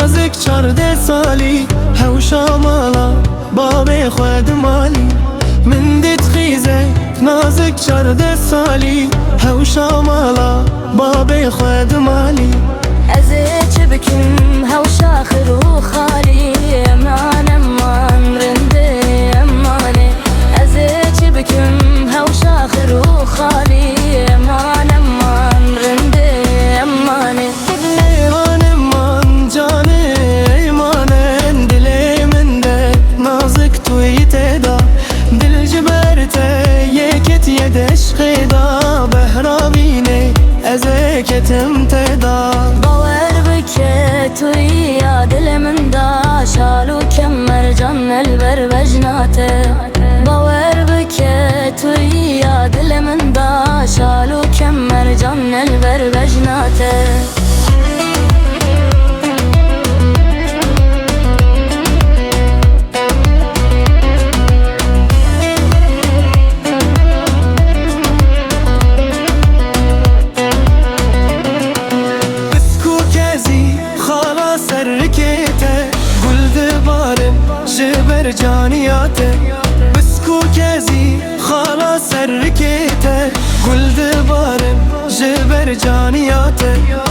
نازك 14 سالي هوشا مالا بابي خود مالي من دي تخيزه نازك 14 سالي هوشا مالا بابي خود مالي ازيج بكم هوشا خرو خالي امان امان رندي اماني ازيج بكم هوشا خرو خالي امان امان رندي اماني ايمان امان جاني ايمان دلي من ده نازك تويتدا دل جبرته يكت يدش خيدا بهراميني ازيكتم تدا توي يا دل من دا شالو كمر جن البر بجناته باور بكيت توي يا دل من دا شالو كمر جن البر بجناته جبر جانياته بسكو كازي خلاص سركيته قل دبارم جبر جانياته